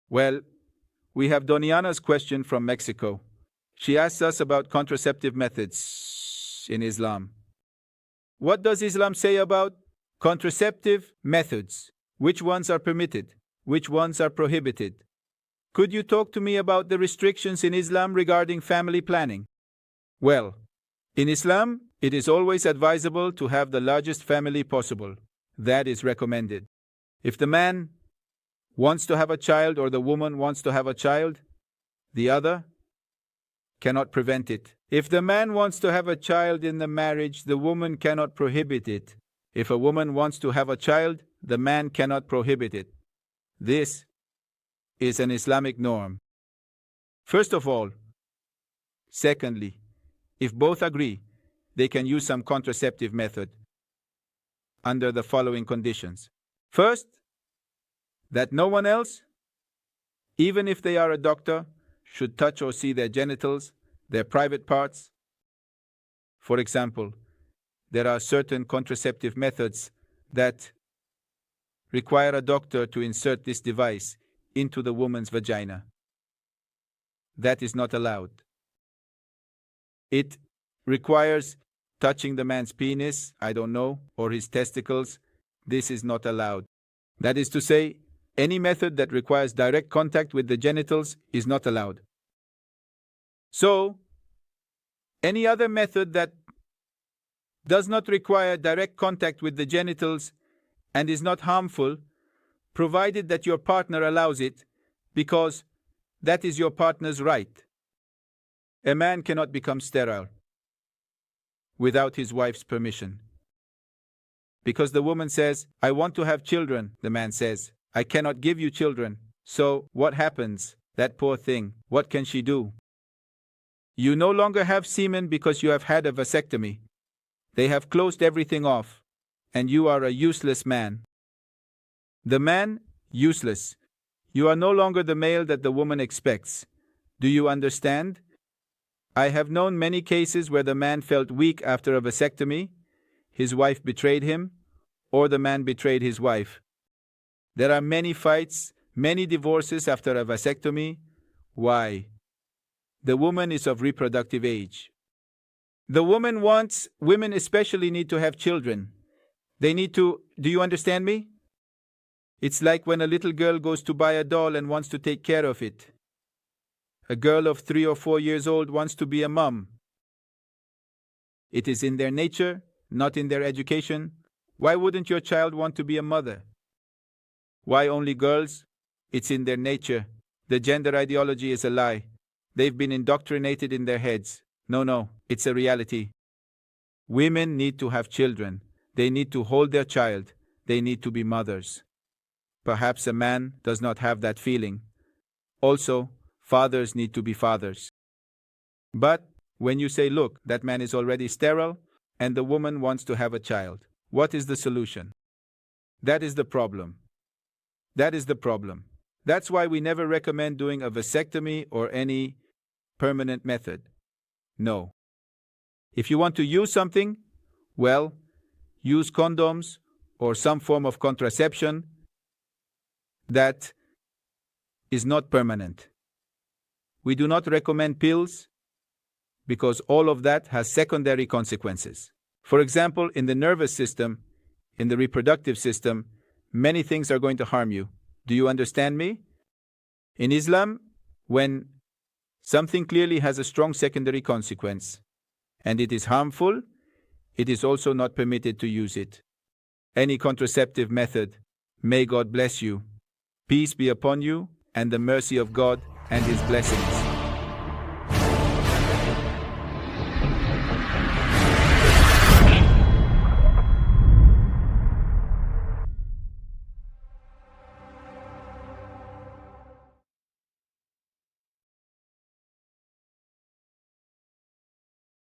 Well, we have Doniana's question from Mexico. She asks us about contraceptive methods in Islam. What does Islam say about contraceptive methods? Which ones are permitted? Which ones are prohibited? Could you talk to me about the restrictions in Islam regarding family planning? Well, in Islam, it is always advisable to have the largest family possible. That is recommended. If the man wants to have a child or the woman wants to have a child, the other cannot prevent it. If the man wants to have a child in the marriage, the woman cannot prohibit it. If a woman wants to have a child, the man cannot prohibit it. This is an Islamic norm. First of all. Secondly, if both agree, they can use some contraceptive method under the following conditions. First, that no one else, even if they are a doctor, should touch or see their genitals, their private parts. For example, there are certain contraceptive methods that require a doctor to insert this device into the woman's vagina. That is not allowed. It requires touching the man's penis, or his testicles. This is not allowed. That is to say, any method that requires direct contact with the genitals is not allowed. So, any other method that does not require direct contact with the genitals and is not harmful, provided that your partner allows it, because that is your partner's right. A man cannot become sterile without his wife's permission. Because the woman says, I want to have children, the man says, I cannot give you children. So what happens? That poor thing, what can she do? You no longer have semen because you have had a vasectomy. They have closed everything off, and you are a useless man. The man, useless. You are no longer the male that the woman expects. Do you understand? I have known many cases where the man felt weak after a vasectomy, his wife betrayed him, or the man betrayed his wife. There are many fights, many divorces after a vasectomy. Why? The woman is of reproductive age. The women especially need to have children. They need to, do you understand me? It's like when a little girl goes to buy a doll and wants to take care of it. A girl of 3 or 4 years old wants to be a mom. It is in their nature, not in their education. Why wouldn't your child want to be a mother? Why only girls? It's in their nature. The gender ideology is a lie. They've been indoctrinated in their heads. No, it's a reality. Women need to have children. They need to hold their child. They need to be mothers. Perhaps a man does not have that feeling. Also, fathers need to be fathers. But when you say, look, that man is already sterile, and the woman wants to have a child, what is the solution? That is the problem. That is the problem. That's why we never recommend doing a vasectomy or any permanent method. No. If you want to use something, well, use condoms or some form of contraception that is not permanent. We do not recommend pills because all of that has secondary consequences. For example, in the nervous system, in the reproductive system, many things are going to harm you. Do you understand me? In Islam, when something clearly has a strong secondary consequence and it is harmful, it is also not permitted to use it. Any contraceptive method, may God bless you. Peace be upon you and the mercy of God and His blessings.